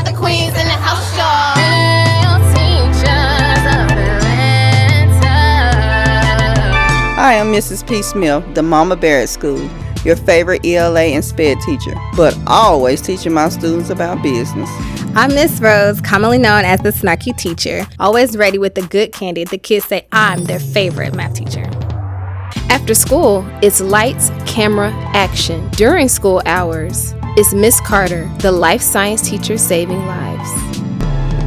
got the queens in the house, y'all. Hi, I'm Mrs. P. Smith, the Mama Bear at School, your favorite ELA and SPED teacher, but always teaching my students about business. I'm Miss Rose, commonly known as the snarky teacher, always ready with the good candy. The kids say I'm their favorite math teacher. After school, it's lights, camera, action. During school hours, it's Miss Carter, the life science teacher saving lives.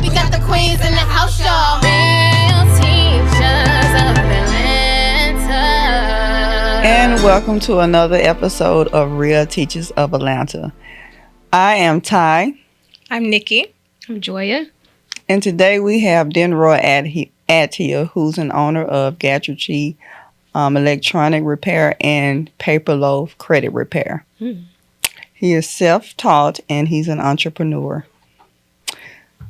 We got the queens in the house, y'all. And welcome to another episode of Real Teachers of Atlanta. I am Ty. I'm Nikki. I'm Joya. And today we have Denroy Athill, who's an owner of Gadgetry Electronic Repair and Paper Loaf Credit Repair. He is self-taught and he's an entrepreneur.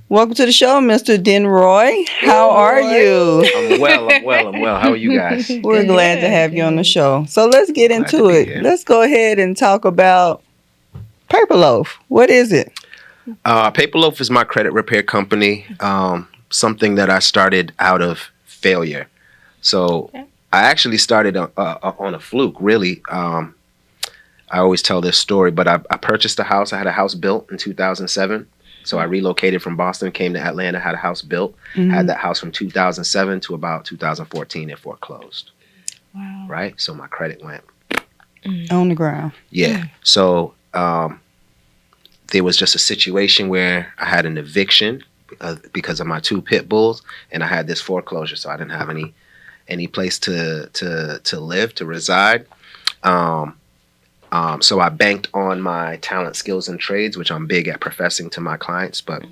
Welcome to the show, Mr. Denroy. How are you? I'm well. How are you guys? We're glad to have you on the show. So let's get into it. Here. Let's go ahead and talk about Paper Loaf. What is it? Paper Loaf is my credit repair company, something that I started out of failure. So I actually started on a fluke, really. I always tell this story, but I purchased a house. I had a house built in 2007. So I relocated from Boston, came to Atlanta, had a house built, had that house from 2007 to about 2014 and foreclosed. Wow. Right? So my credit went On the ground. Yeah. So there was just a situation where I had an eviction because of my two pit bulls, and I had this foreclosure, so I didn't have any place to live, to reside. So I banked on my talent, skills, and trades, which I'm big at professing to my clients, but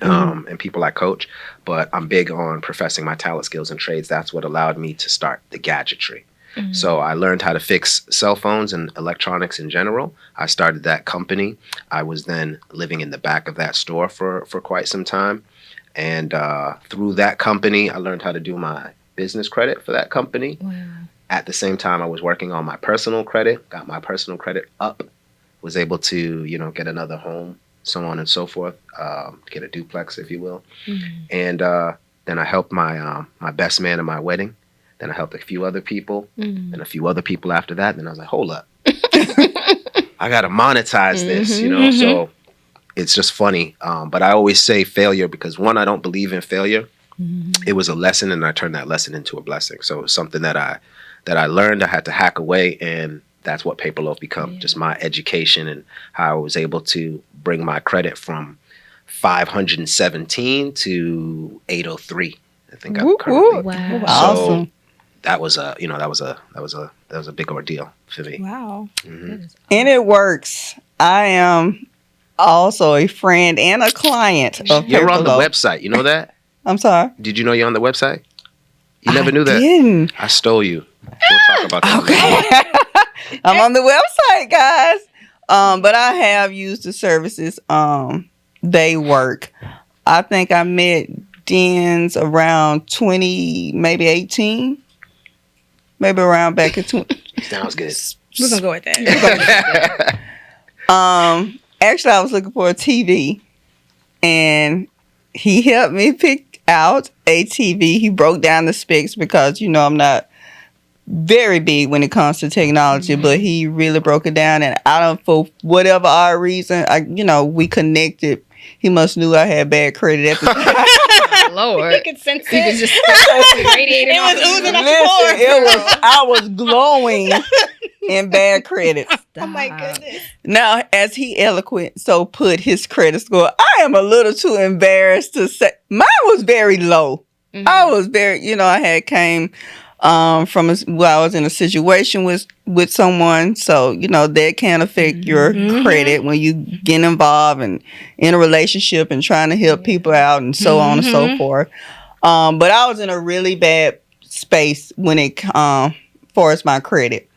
and people I coach. But I'm big on professing my talent, skills, and trades. That's what allowed me to start the Gadgetry. So I learned how to fix cell phones and electronics in general. I started that company. I was then living in the back of that store for quite some time. And through that company, I learned how to do my business credit for that company. Wow. At the same time, I was working on my personal credit, got my personal credit up, was able to, get another home, so on and so forth, get a duplex, if you will. And then I helped my best man at my wedding. Then I helped a few other people, and a few other people after that. Then I was like, hold up. I got to monetize this, So it's just funny. But I always say failure because, one, I don't believe in failure. It was a lesson, and I turned that lesson into a blessing. So it's something that I learned I had to hack away, and that's what Paper Loaf become. Just my education and how I was able to bring my credit from 517 to 803. I think I'm currently. Wow. Awesome. So that was a big ordeal for me. Wow. And it works. I am also a friend and a client of You're Paper on the Loaf. website. You know that? I'm sorry. Did you know you're on the website? You never knew that? Didn't. I stole you. We'll talk about that. Okay. I'm on the website, guys. But I have used the services. They work. I think I met Den's around 20, maybe 18. Maybe around back at 20. Sounds good. We're going to go with that. Actually, I was looking for a TV. And he helped me pick out a TV. He broke down the specs because, I'm not very big when it comes to technology, but he really broke it down. And for whatever our reason, we connected. He must knew I had bad credit at the time. Lord. He could sense it. He was just radiating. It was oozing off the pores. I was glowing in bad credit. Oh my goodness. Now, as he eloquent so put his credit score, I am a little too embarrassed to say mine was very low. I was very, I had came I was in a situation with someone, so that can affect your credit when you get involved and in a relationship and trying to help people out and so on and so forth. But I was in a really bad space when it far as my credit.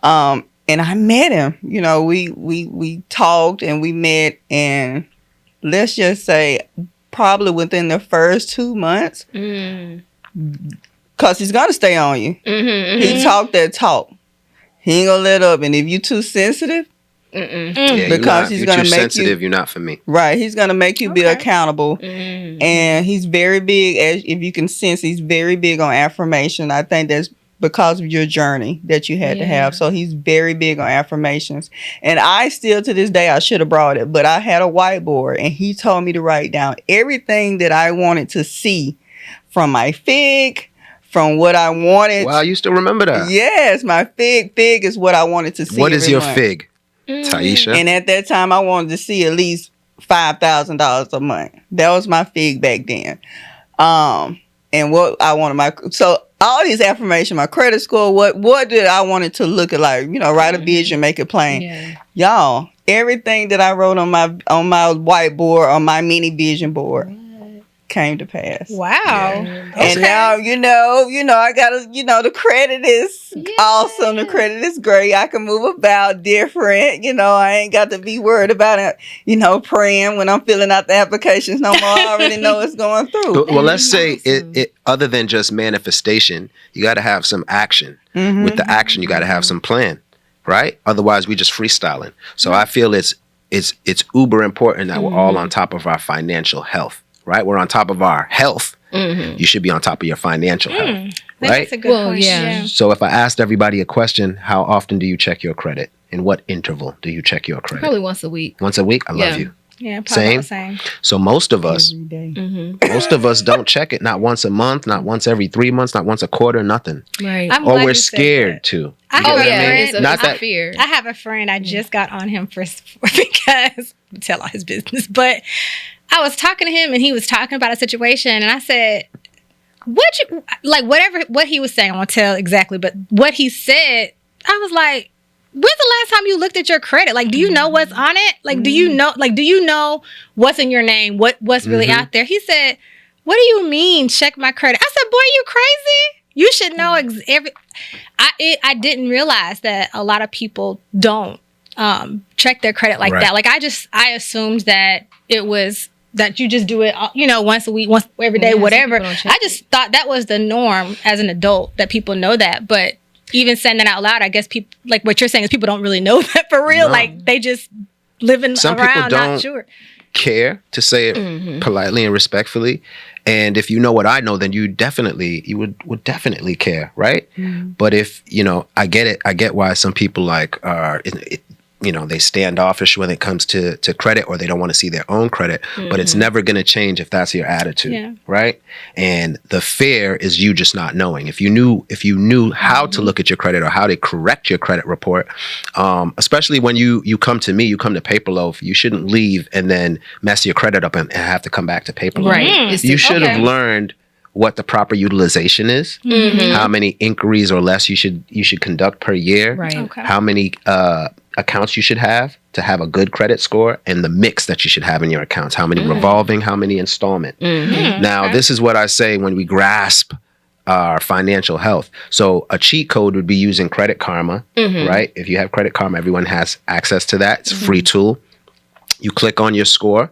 And I met him. We talked and we met, and let's just say probably within the first 2 months. Because he's going to stay on you. He talked that talk. He ain't going to let up. And if you too sensitive, Yeah, Because he's you're gonna too make sensitive. You're not for me. Right. He's going to make you be accountable. And he's very big, as if you can sense, he's very big on affirmation. I think that's because of your journey that you had to have. So he's very big on affirmations. And I still, to this day, I should have brought it, but I had a whiteboard and he told me to write down everything that I wanted to see from my fig, from what I wanted. Wow, you still remember that? Yes, my fig is what I wanted to see. What is every your month. fig, Taisha? And at that time, I wanted to see at least $5,000 a month. That was my fig back then. And what I wanted so all these affirmations, my credit score, what did I want it to look like? You know, write a vision, make it plain. Yeah. Y'all, everything that I wrote on my whiteboard, on my mini vision board, came to pass. Wow. And now, you know, I gotta, the credit is awesome. The credit is great. I can move about different. I ain't got to be worried about it, praying when I'm filling out the applications no more. I already know it's going through. Well, let's say it other than just manifestation, you got to have some action. With the action, you got to have some plan, right? Otherwise, we just freestyling. So I feel it's uber important that we're all on top of our financial health. Right? We're on top of our health. You should be on top of your financial health. Right? That's a good point. Yeah. So if I asked everybody a question, how often do you check your credit? In what interval do you check your credit? Probably once a week. Once a week? I love you. Yeah, probably Same. So most of us don't check it, not once a month, not once every 3 months, not once a quarter, nothing. Right. I'm Or glad we're you said scared that. to. I You get have what a I mean? friend- It's a, Not it's that a fear. I have a friend I just got on him for because tell all his business, but I was talking to him and he was talking about a situation and I said, what he was saying, I won't tell exactly, but what he said, I was like, when's the last time you looked at your credit? Like, do you know what's on it? Like, do you know what's in your name? What's really out there? He said, what do you mean check my credit? I said, boy, you crazy? You should know I didn't realize that a lot of people don't check their credit like that. Like I assumed that it was that you just do it, once a week, once every day, whatever. I just thought that was the norm as an adult, that people know that. But even saying that out loud, I guess people, like what you're saying, is people don't really know that for real. No. Like they just living Some around, people don't not sure. care to say it politely and respectfully. And if you know what I know, then you would definitely care, right? But if, I get it. I get why some people are, they standoffish when it comes to credit, or they don't want to see their own credit, but it's never going to change if that's your attitude, right? And the fear is you just not knowing. If you knew how to look at your credit or how to correct your credit report, especially when you come to me, you come to Paperloaf, you shouldn't leave and then mess your credit up and have to come back to Paperloaf. Right. You should have learned what the proper utilization is, how many inquiries or less you should conduct per year, right. How many accounts you should have to have a good credit score, and the mix that you should have in your accounts, how many revolving, how many installment. Now, this is what I say when we grasp our financial health. So a cheat code would be using Credit Karma, right? If you have Credit Karma, everyone has access to that. It's a free tool. You click on your score.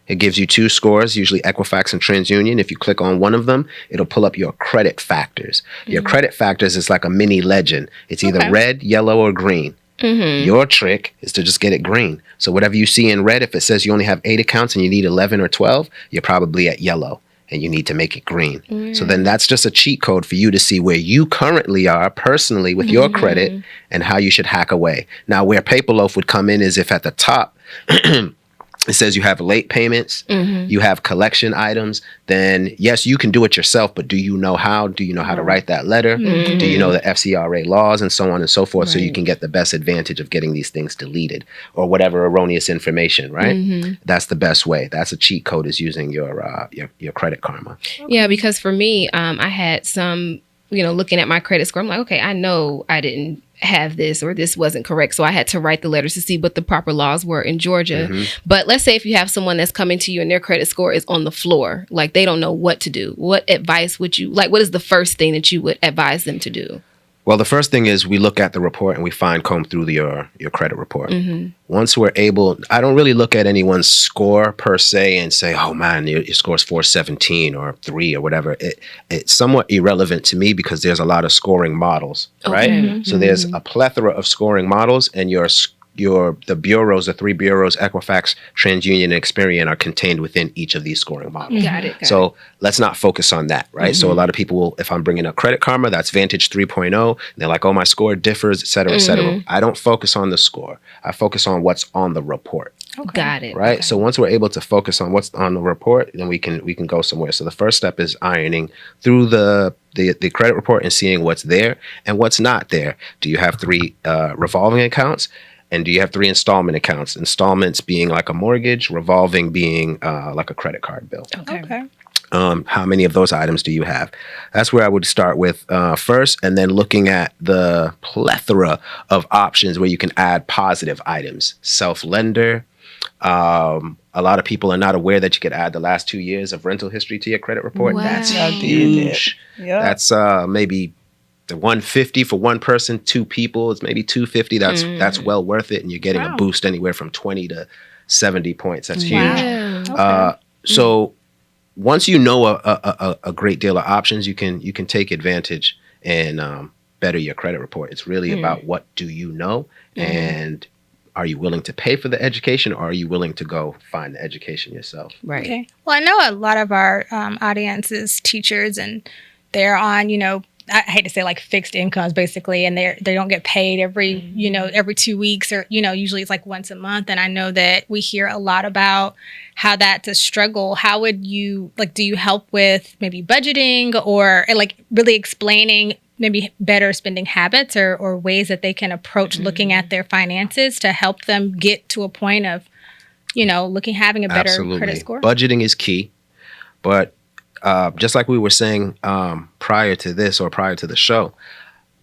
It gives you 2 scores, usually Equifax and TransUnion. If you click on one of them, it'll pull up your credit factors. Your credit factors is like a mini legend. It's either red, yellow, or green. Your trick is to just get it green. So whatever you see in red, if it says you only have 8 accounts and you need 11 or 12, you're probably at yellow and you need to make it green. So then that's just a cheat code for you to see where you currently are personally with your credit and how you should hack away. Now, where Paperloaf would come in is if at the top it says you have late payments, you have collection items, then yes, you can do it yourself, but do you know how? Do you know how to write that letter? Do you know the FCRA laws and so on and so forth, so you can get the best advantage of getting these things deleted or whatever erroneous information, right? That's the best way. That's a cheat code, is using your Credit Karma. Yeah, because for me, I had some, looking at my credit score, I'm like, okay, I know I didn't have this or this wasn't correct. So I had to write the letters to see what the proper laws were in Georgia. But let's say if you have someone that's coming to you and their credit score is on the floor, like they don't know what to do. What advice would you, what is the first thing that you would advise them to do? Well, the first thing is we look at the report and we comb through your credit report. Once we're able, I don't really look at anyone's score per se and say, oh man, your score is 417 or 3 or whatever. It's somewhat irrelevant to me because there's a lot of scoring models, right? So there's a plethora of scoring models, and your the bureaus, the 3 bureaus, Equifax, TransUnion, and Experian are contained within each of these scoring models. Got it. So let's not focus on that, right? So a lot of people will, if I'm bringing up Credit Karma, that's Vantage 3.0, and they're like, oh, my score differs, et cetera, et cetera. I don't focus on the score. I focus on what's on the report. Got it. Right. So once we're able to focus on what's on the report, then we can go somewhere. So the first step is ironing through the credit report and seeing what's there and what's not there. Do you have 3 revolving accounts? And do you have 3 installment accounts? Installments being like a mortgage, revolving being like a credit card bill. Okay. How many of those items do you have? That's where I would start with first, and then looking at the plethora of options where you can add positive items. Self-lender. A lot of people are not aware that you could add the last 2 years of rental history to your credit report. Wow. That's I did huge. that. Yep. That's maybe the 150 for one person, 2 people. It's maybe 250. That's well worth it, and you're getting a boost anywhere from 20 to 70 points. That's huge. Wow. So once you know a great deal of options, you can take advantage and better your credit report. It's really about what do you know, and are you willing to pay for the education, or are you willing to go find the education yourself? Right. Okay. Well, I know a lot of our audience is teachers, and they're on, I hate to say like fixed incomes basically, and they don't get paid every, every 2 weeks, or, usually it's like once a month. And I know that we hear a lot about how that's a struggle. How would you, do you help with maybe budgeting or like really explaining maybe better spending habits or ways that they can approach looking at their finances to help them get to a point of, having a better credit score? Budgeting is key, but just like we were saying prior to this or prior to the show,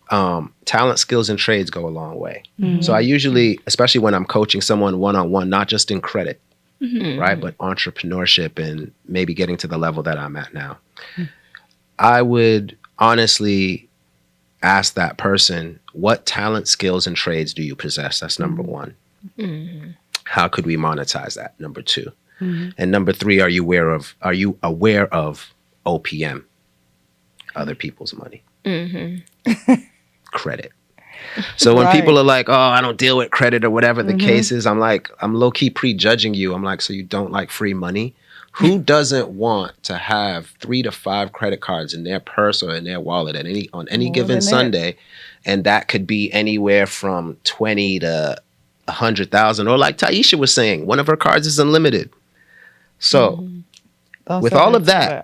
talent, skills, and trades go a long way. So I usually, especially when I'm coaching someone one-on-one, not just in credit, right, but entrepreneurship and maybe getting to the level that I'm at now, I would honestly ask that person, what talent, skills, and trades do you possess? That's number 1. How could we monetize that? Number 2. And number 3, are you aware of OPM, other people's money? Credit. So when people are like, oh, I don't deal with credit or whatever the case is, I'm low-key prejudging you. I'm like, so you don't like free money? Who doesn't want to have 3 to 5 credit cards in their purse or in their wallet on any given Sunday? And that could be anywhere from 20 to 100,000. Or like Taisha was saying, one of her cards is unlimited. So with all of that,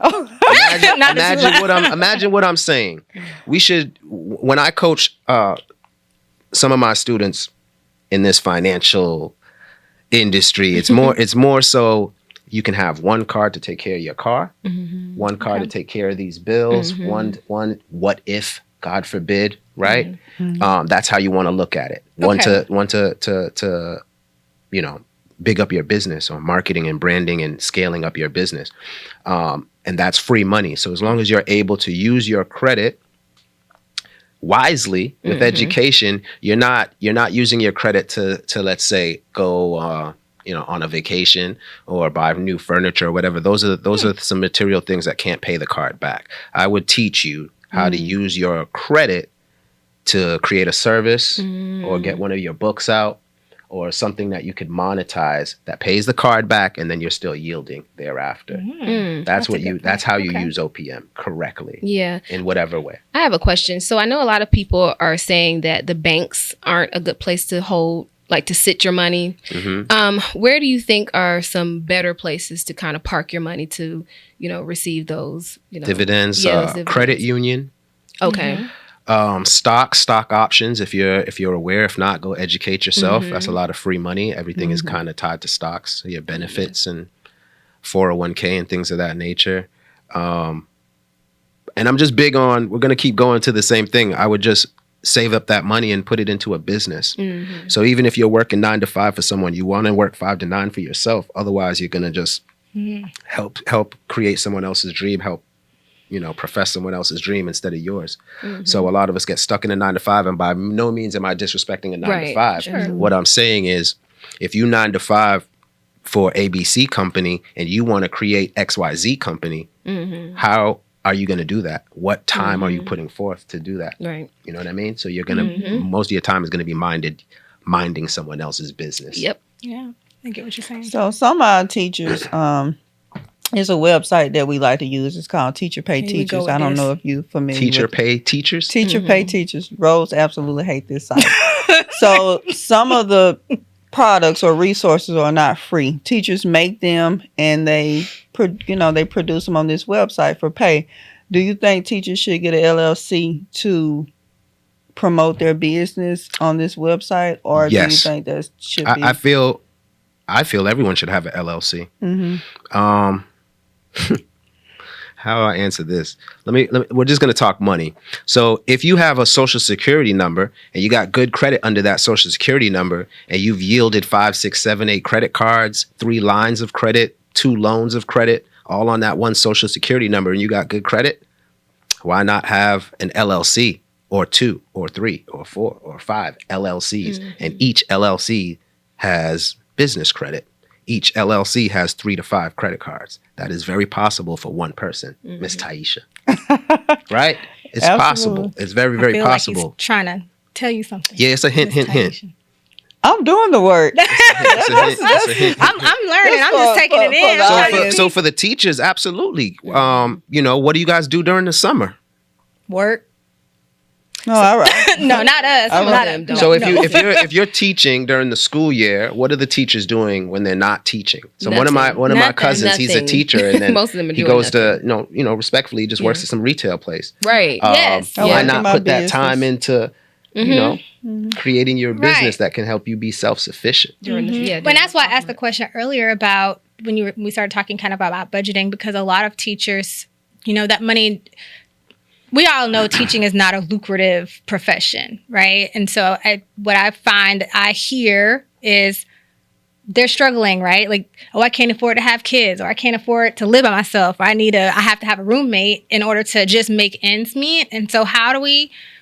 imagine what I'm saying. We should, when I coach some of my students in this financial industry, it's more so you can have one card to take care of your car, one card to take care of these bills, one what if, God forbid, right? That's how you want to look at it. One to big up your business, or marketing and branding and scaling up your business. And that's free money. So as long as you're able to use your credit wisely with education, you're not using your credit to let's say go on a vacation or buy new furniture or whatever. Those are some material things that can't pay the card back. I would teach you how to use your credit to create a service or get one of your books out or something that you could monetize that pays the card back, and then you're still yielding thereafter. That's how you use OPM correctly. Yeah. In whatever way. I have a question. So I know a lot of people are saying that the banks aren't a good place to hold, like to sit your money. Where do you think are some better places to kind of park your money to, receive those, dividends? Dividends. Credit union. Okay. Stock options, if you're aware. If not, go educate yourself. That's a lot of free money. Everything is kind of tied to stocks, your benefits and 401k and things of that nature. And I'm just big on, we're going to keep going to the same thing. I would just save up that money and put it into a business. So even if you're working 9 to 5 for someone, you want to work 5 to 9 for yourself. Otherwise, you're going to just help create someone else's dream, help profess someone else's dream instead of yours. So a lot of us get stuck in a 9 to 5, and by no means am I disrespecting a 9 to 5. Sure. What I'm saying is, if you 9 to 5 for ABC company and you want to create XYZ company, how are you going to do that? What time are you putting forth to do that? Right. You know what I mean? So you're going to, most of your time is going to be minded minding someone else's business. Yep. Yeah, I get what you're saying. So some of our teachers, there's a website that we like to use. It's called Teacher Pay Here we go Teachers. with I don't this. know if you're familiar Teacher with it. pay teachers. Teacher Pay Teachers. Rose absolutely hate this site. So some of the products or resources are not free. Teachers make them and they produce them on this website for pay. Do you think teachers should get an LLC to promote their business on this website, or do you Yes. think that should be? I feel everyone should have an LLC. How do I answer this? Let me we're just going to talk money. So if you have a social security number and you got good credit under that social security number and you've yielded 5, 6, 7, 8 credit cards, 3 lines of credit, 2 loans of credit, all on that one social security number, and you got good credit, why not have an LLC or 2 or 3 or 4 or 5 LLCs? And each LLC has business credit. Each LLC has 3 to 5 credit cards. That is very possible for one person, Miss Taisha. Right? It's Absolutely. possible. It's very, I very feel like possible. he's trying to tell you something. Yeah, it's a hint, Miss hint, hint. Taisha. I'm doing the work. It's a hint. It's a hint. I'm learning. Just I'm just for- taking for- it in. for I'm the trying to audience. So for the teachers, absolutely. What do you guys do during the summer? work. No, all right. No, not us. Some of Not them us. don't. So No. if you're teaching during the school year, what are the teachers doing when they're not teaching? So one of my Nothing. cousins, he's a Nothing. teacher, and then Most of them are he doing goes to respectfully, he just works at some retail place. Right. Yes. I Why work in not my put that business. time into creating your business that can help you be self-sufficient? During the, yeah, But that's why I asked the question earlier about when we started talking kind of about budgeting, because a lot of teachers, that money, we all know teaching is not a lucrative profession, right? And so what I find I hear is they're struggling, right? Like, I can't afford to have kids, or I can't afford to live by myself, or I have to have a roommate in order to just make ends meet. And so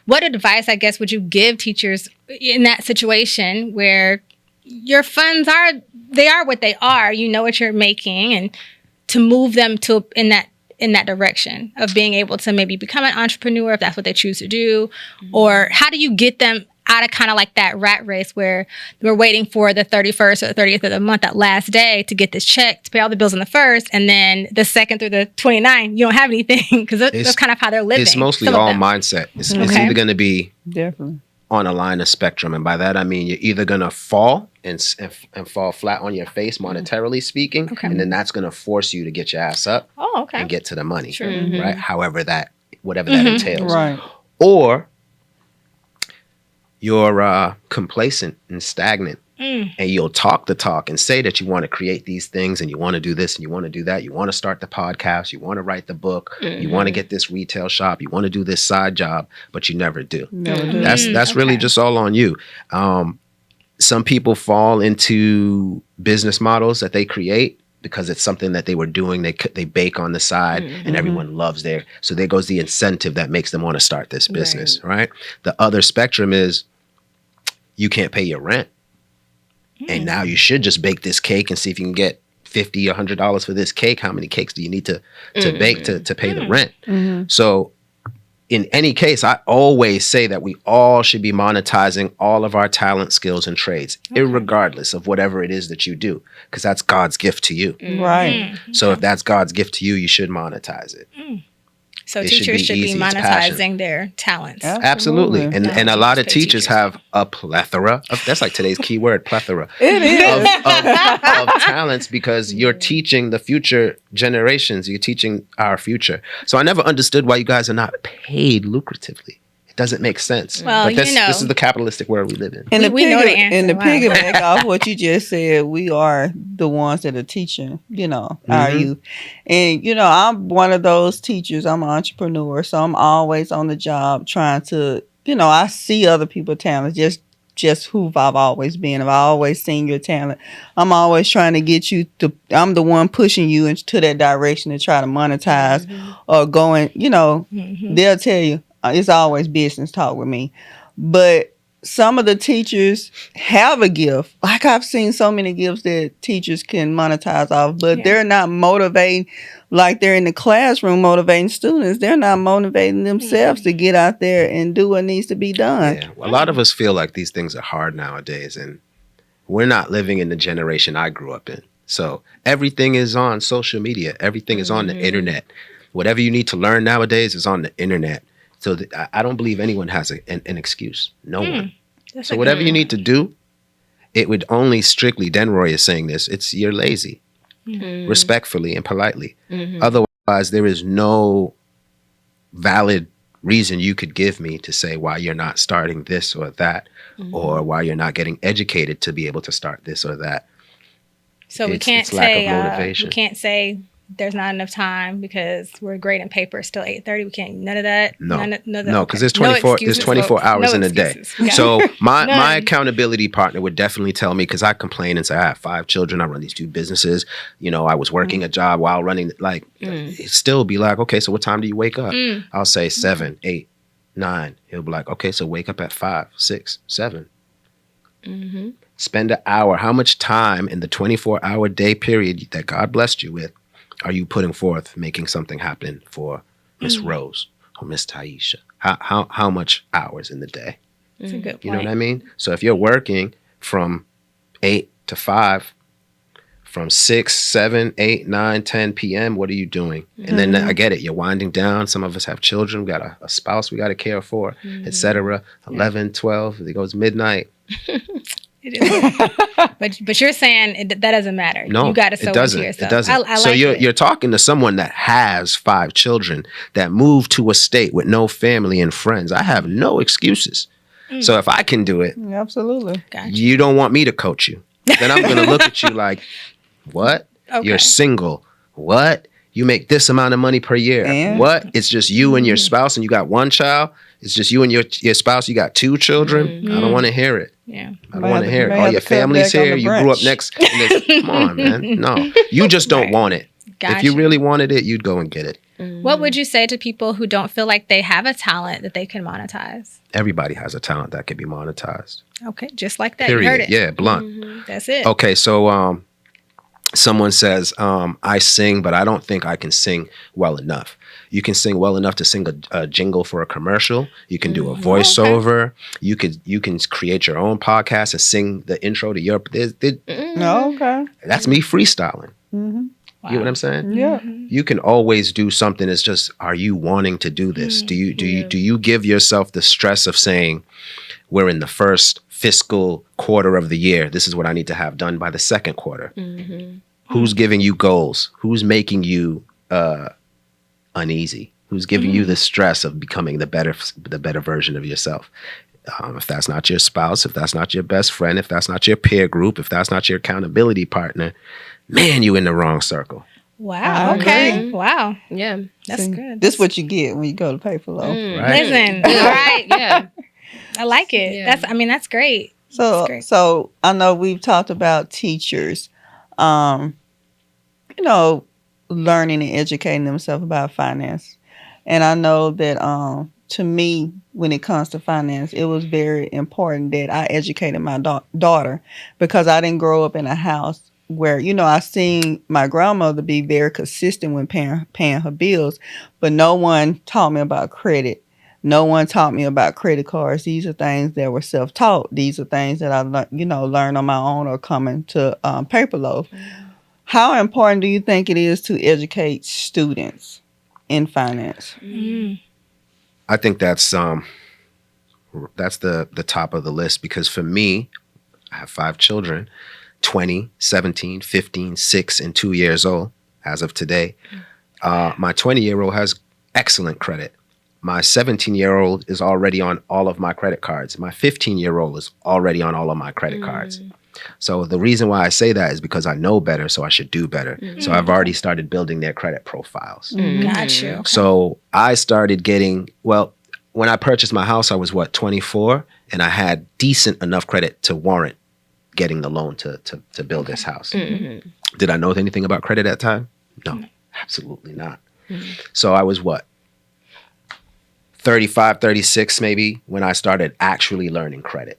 what advice, I guess, would you give teachers in that situation where your funds are what they are, what you're making, and to move them in that direction of being able to maybe become an entrepreneur if that's what they choose to do? Or how do you get them out of kind of like that rat race where we're waiting for the 31st or the 30th of the month, that last day, to get this check to pay all the bills on the 1st, and then the 2nd through the 29th, you don't have anything, because that's kind of how they're living. It's mostly some of all them. mindset. It's Okay. either going to be Definitely. on a line of spectrum, and by that I mean you're either going to fall and fall flat on your face, monetarily speaking, Okay. and then that's going to force you to get your ass up Oh, okay. and get to the money, Sure. right? Whatever that entails. Right. Or you're complacent and stagnant, and you'll talk the talk and say that you want to create these things and you want to do this and you want to do that. You want to start the podcast. You want to write the book. You want to get this retail shop. You want to do this side job, but you never do. Never do. That's really just all on you. Some people fall into business models that they create because it's something that they were doing. They bake on the side, and everyone loves so there goes the incentive that makes them want to start this business, right? The other spectrum is you can't pay your rent, and now you should just bake this cake and see if you can get $50 or $100 for this cake. How many cakes do you need to bake to pay the rent? So in any case, I always say that we all should be monetizing all of our talent, skills, and trades, irregardless of whatever it is that you do, because that's God's gift to you. Right. So if that's God's gift to you, you should monetize it. So It should teachers be should be easy. It's passion. monetizing their talents. Absolutely. And a lot of Pay teachers teachers. have a plethora of, that's like today's key word, plethora It is. of talents, because you're teaching the future generations. You're teaching our future. So I never understood why you guys are not paid lucratively. It doesn't make sense. Well, but this you know. is the capitalistic world we live in. And We know the answer. And to Wow. piggyback off what you just said, we are the ones that are teaching, our youth. And, I'm one of those teachers. I'm an entrepreneur. So I'm always on the job trying to, I see other people's talent, just who I've always been. I've always seen your talent. I'm always trying to get you to, I'm the one pushing you into that direction to try to monetize or going, they'll tell you, it's always business talk with me. But some of the teachers have a gift. Like I've seen so many gifts that teachers can monetize off, but they're not motivating like they're in the classroom motivating students. They're not motivating themselves to get out there and do what needs to be done. Yeah. A lot of us feel like these things are hard nowadays, and we're not living in the generation I grew up in. So everything is on social media. Everything is on the internet. Whatever you need to learn nowadays is on the internet. So I don't believe anyone has an excuse. No one. So whatever you need to do, it would only strictly, Denroy is saying this, you're lazy. Respectfully and politely. Otherwise, there is no valid reason you could give me to say why you're not starting this or that, or why you're not getting educated to be able to start this or that. So we can't say there's not enough time because we're grading paper still 8:30. We can't none of that. No, because there's 24 hours in a day. So my accountability partner would definitely tell me, because I complain and say I have 5 children, I run these 2 businesses. You know, I was working a job while running. Like, it'd still be like, okay, so what time do you wake up? I'll say 7, 8, 9. He'll be like, okay, so wake up at 5, 6, 7. Spend an hour. How much time in the 24-hour day period that God blessed you with are you putting forth making something happen for Miss Rose or Miss Taisha? How much hours in the day? That's a good point. You know what I mean? So if you're working from 8 to 5, from 6, 7, 8, 9, 10 p.m., what are you doing? And then I get it. You're winding down. Some of us have children. We got a spouse we got to care for, etc. 11, 12, it goes midnight. But you're saying that doesn't matter. No, you got to sow into yourself. It doesn't. I so like you're talking to someone that has 5 children, that moved to a state with no family and friends. I have no excuses. So if I can do it, Absolutely. Gotcha. you don't want me to coach you. Then I'm going to look at you like, what? Okay. You're single. What? You make this amount of money per year. And? What? It's just you and your spouse and you got 1 child. It's just you and your spouse. You got 2 children. I don't want to hear it. Yeah. I don't want to hear it. All your family's here. You grew up next. Come on, man. No, you just don't want it. Gotcha. If you really wanted it, you'd go and get it. What would you say to people who don't feel like they have a talent that they can monetize? Everybody has a talent that can be monetized. Okay, just like that. Period. You heard it. Yeah, blunt. That's it. Okay, so someone says, I sing, but I don't think I can sing well enough. You can sing well enough to sing a jingle for a commercial. You can do a voiceover. You can create your own podcast and sing the intro to your. Okay. That's me freestyling. You know what I'm saying? Yeah. You can always do something. It's just, are you wanting to do this? Do you give yourself the stress of saying, we're in the first fiscal quarter of the year. This is what I need to have done by the second quarter. Who's giving you goals? Who's making you uneasy? Who's giving you the stress of becoming the better version of yourself? If that's not your spouse, if that's not your best friend, if that's not your peer group, if that's not your accountability partner, man, you in the wrong circle. Wow. I Okay. agree. Wow. Yeah. That's good. This is what you get when you go to Paper Low. Right? Listen. All right. Yeah. I like it. Yeah. That's great. So, That's great. so I know we've talked about teachers, learning and educating themselves about finance. And I know that to me, when it comes to finance, it was very important that I educated my daughter, because I didn't grow up in a house where, I seen my grandmother be very consistent when paying her bills, but no one taught me about credit. No one taught me about credit cards. These are things that were self-taught. These are things that I learned on my own or coming to Paper Loaf. How important do you think it is to educate students in finance? I think that's the top of the list, because for me, I have 5 children, 20, 17, 15, 6, and 2 years old as of today. My 20-year-old has excellent credit. My 17-year-old is already on all of my credit cards. My 15-year-old is already on all of my credit cards. So the reason why I say that is because I know better, so I should do better. So I've already started building their credit profiles. Got you. So I started getting, when I purchased my house, I was 24, and I had decent enough credit to warrant getting the loan to build this house. Did I know anything about credit at that time? No, absolutely not. So I was 35, 36 maybe when I started actually learning credit.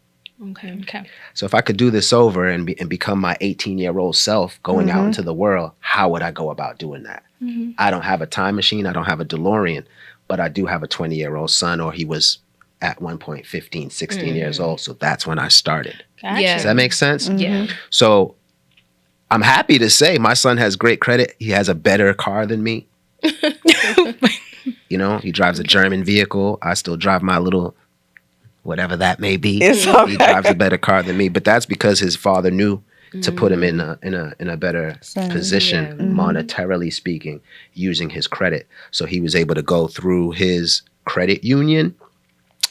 Okay. So if I could do this over and become my 18-year-old self going out into the world, how would I go about doing that? I don't have a time machine. I don't have a DeLorean, but I do have a 20-year-old son, or he was at one point 15, 16 years old. So that's when I started. Gotcha. Yeah. Does that make sense? Yeah. So I'm happy to say my son has great credit. He has a better car than me. You know, he drives a German vehicle. I still drive my little, whatever that may be. It's He okay. drives a better car than me, but that's because his father knew to put him in a better position, monetarily speaking, using his credit. So he was able to go through his credit union,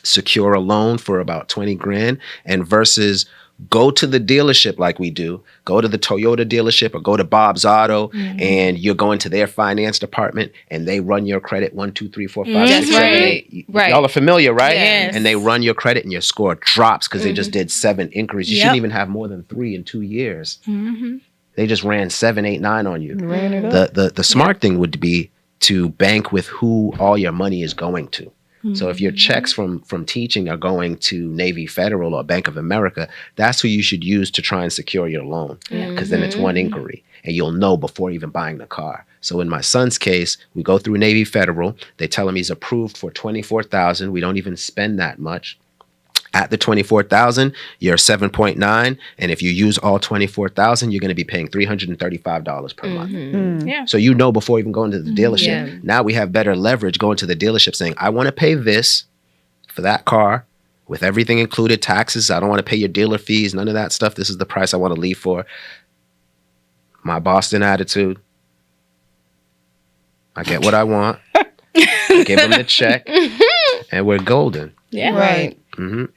secure a loan for about 20 grand, and versus go to the dealership like we do, go to the Toyota dealership or go to Bob's Auto, and you're going to their finance department and they run your credit 1, 2, 3, 4, 5, 6, That's 7, right. 8. Right. Y'all are familiar, right? Yes. And they run your credit and your score drops because they just did 7 inquiries. You shouldn't even have more than 3 in 2 years. They just ran 7, 8, 9 on you. Ran it up. The smart thing would be to bank with who all your money is going to. So if your checks from teaching are going to Navy Federal or Bank of America, that's who you should use to try and secure your loan, because then it's one inquiry and you'll know before even buying the car. So in my son's case, we go through Navy Federal. They tell him he's approved for $24,000. We don't even spend that much. At the $24,000, you're 7.9, and if you use all $24,000, you're going to be paying $335 per month. Yeah. So you know before even going to the dealership. Yeah. Now we have better leverage going to the dealership saying, I want to pay this for that car with everything included, taxes. I don't want to pay your dealer fees, none of that stuff. This is the price I want to leave for. My Boston attitude. I get what I want. I give him the check, and we're golden. Yeah. Right.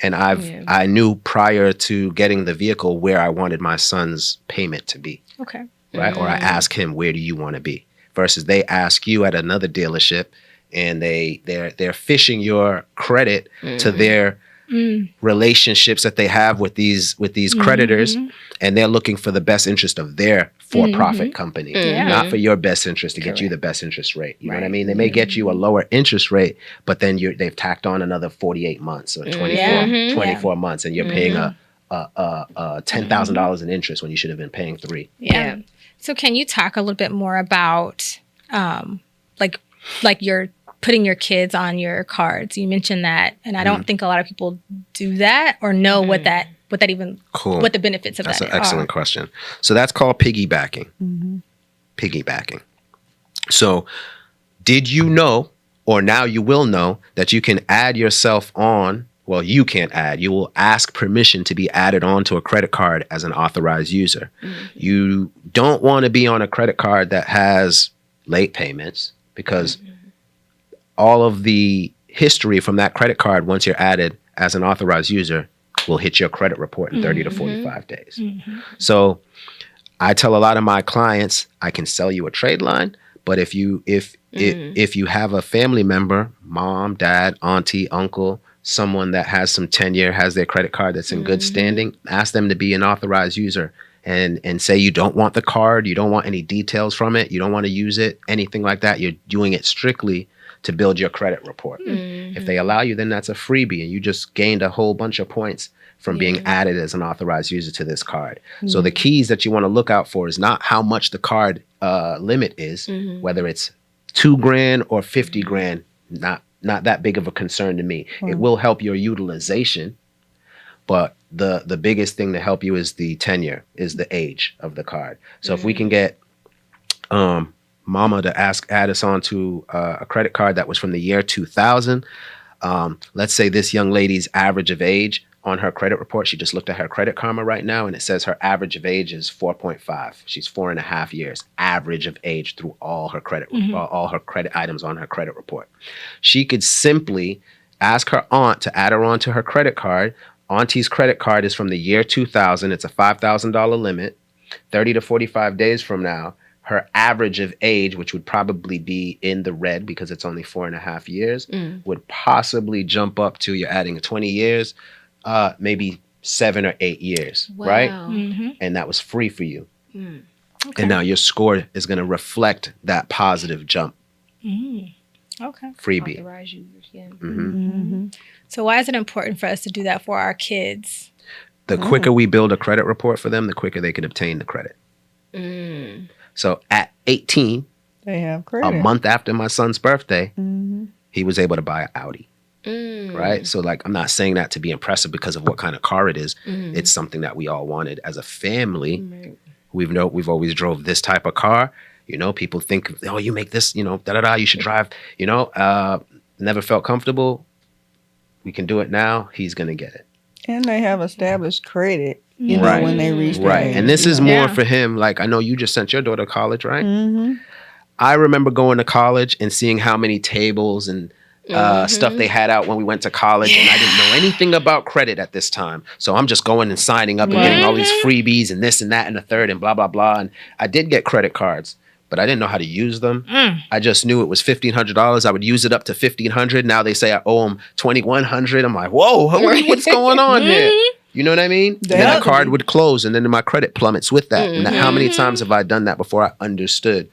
And I knew prior to getting the vehicle where I wanted my son's payment to be. Okay. Right? Or I ask him, where do you want to be? Versus they ask you at another dealership and they're fishing your credit to their relationships that they have with these creditors, and they're looking for the best interest of their for-profit company, not for your best interest to get you the best interest rate. You know what I mean? They may get you a lower interest rate, but then they've tacked on another 48 months or 24 months, and you're paying a $10,000 in interest when you should have been paying $3,000. Yeah. So can you talk a little bit more about like you're putting your kids on your cards? You mentioned that, and I don't think a lot of people do that or know what the benefits of That's that an excellent question. So that's called piggybacking. Piggybacking. So did you know, or now you will know, that you can add yourself on? Well, you can't add. You will ask permission to be added onto a credit card as an authorized user. You don't want to be on a credit card that has late payments, because all of the history from that credit card, once you're added as an authorized user, will hit your credit report in 30 to 45 days. So I tell a lot of my clients, I can sell you a trade line, but if you have a family member, mom, dad, auntie, uncle, someone that has some tenure, has their credit card that's in good standing, ask them to be an authorized user, and say you don't want the card, you don't want any details from it, you don't want to use it, anything like that. You're doing it strictly to build your credit report. If they allow you, then that's a freebie, and you just gained a whole bunch of points from being added as an authorized user to this card. So the keys that you want to look out for is not how much the card limit is, whether it's $2,000 or $50,000, not that big of a concern to me. It will help your utilization, but the biggest thing to help you is the tenure, is the age of the card. So if we can get mama to add us onto a credit card that was from the year 2000, let's say this young lady's average of age on her credit report, she just looked at her Credit Karma right now, and it says her average of age is 4.5. She's 4.5 years average of age through all her credit all her credit items on her credit report. She could simply ask her aunt to add her onto her credit card. Auntie's credit card is from the year 2000. It's a $5,000 limit. 30 to 45 days from now, her average of age, which would probably be in the red because it's only 4.5 years, would possibly jump up to, you're adding 20 years, maybe 7 or 8 years, right? And that was free for you. And now your score is going to reflect that positive jump. Okay. Freebie. Authorize users, yeah. So why is it important for us to do that for our kids? The quicker we build a credit report for them, the quicker they can obtain the credit. So at 18, They have a credit. month after my son's birthday, he was able to buy an Audi. Right? So like, I'm not saying that to be impressive because of what kind of car it is. It's something that we all wanted as a family. We've always drove this type of car. You know, people think, oh, you make this, you know, you should drive, you know, never felt comfortable. We can do it now. He's going to get it. And they have established credit, you know, when they reach that age. And this is more Yeah. for him. Like, I know you just sent your daughter to college, right? I remember going to college and seeing how many tables and stuff they had out when we went to college. And I didn't know anything about credit at this time. So I'm just going and signing up and getting all these freebies and this and that and the third and blah, blah, blah. And I did get credit cards, but I didn't know how to use them. I just knew it was $1,500. I would use it up to $1,500. Now they say I owe them $2,100. I'm like, whoa, what's going on here? You know what I mean? And then the card would close and then my credit plummets with that. And how many times have I done that before I understood?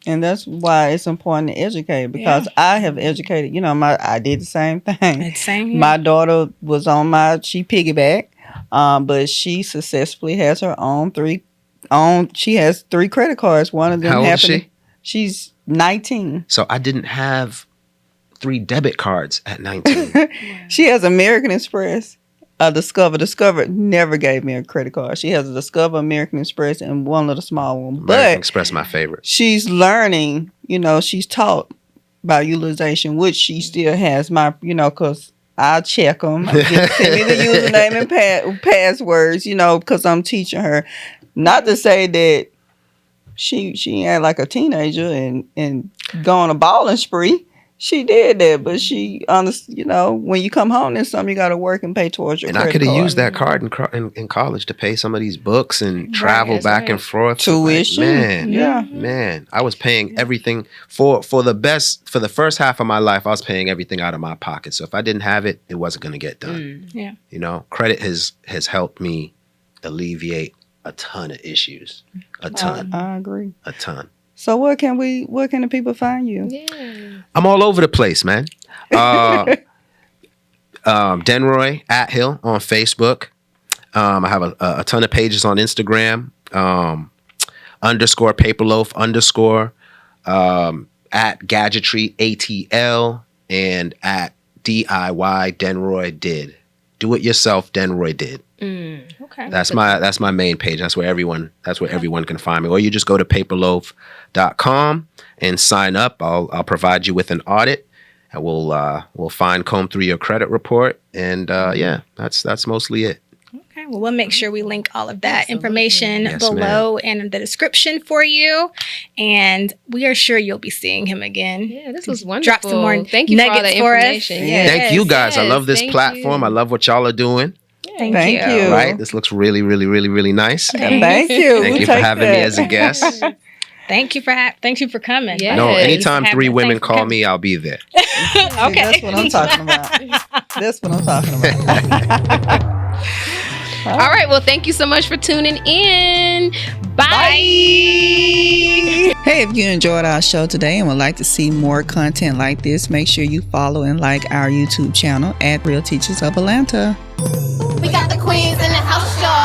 And that's why it's important to educate, because I have educated, you know, I did the same thing. It's same here. My daughter was she piggybacked, but she successfully has her own she has 3 credit cards. One of them How old is happened. she? She's 19. So I didn't have 3 debit cards at 19. She has American Express, Discover. Discover never gave me a credit card. She has a Discover, American Express, and one of the small ones. American But Express, my favorite. she's learning, you know, she's taught about utilization, which she still has my, you know, because I'll check them. Just send me the username and passwords, you know, because I'm teaching her. Not to say that she ain't like a teenager and go on a balling spree. She did that, but she, you know, when you come home, there's something you got to work and pay towards your And credit I could have card. used that card in college to pay some of these books and travel that's back right. and forth. Tuition. Like, Yeah. man, I was paying everything for the first half of my life. I was paying everything out of my pocket. So if I didn't have it, it wasn't going to get done. Yeah. You know, credit has helped me alleviate a ton of issues. A ton. I agree. A ton. So where can the people find you? Yeah. I'm all over the place, man. Denroy Athill on Facebook. I have a ton of pages on Instagram. _paperloaf_ at gadgetry ATL and at DIY Denroy did. Do it yourself, Denroy did. Okay. That's my main page. That's where everyone can find me. Or you just go to paperloaf.com and sign up. I'll provide you with an audit, and we'll comb through your credit report. And that's mostly it. Okay. Well, we'll make sure we link all of that information Yes, below and in the description for you. And we are sure you'll be seeing him again. Yeah, this was wonderful. Drop some more Thank you for all nuggets the for us. information. Yeah. Thank you guys. I love this thank platform. you. I love what y'all are doing. Thank Thank you. you. Right? This looks really, really, really, really nice. Thank you. Thank We'll you for take having me that. as a guest. Thank you for coming. Yeah. No, Yes. anytime Have 3 it. women Thanks for call coming. me, I'll be there. See, that's what I'm talking about. That's what I'm talking about. All right. Well, thank you so much for tuning in. Bye. Hey, if you enjoyed our show today and would like to see more content like this, make sure you follow and like our YouTube channel at Real Teachers of Atlanta. We got the queens in the house, y'all.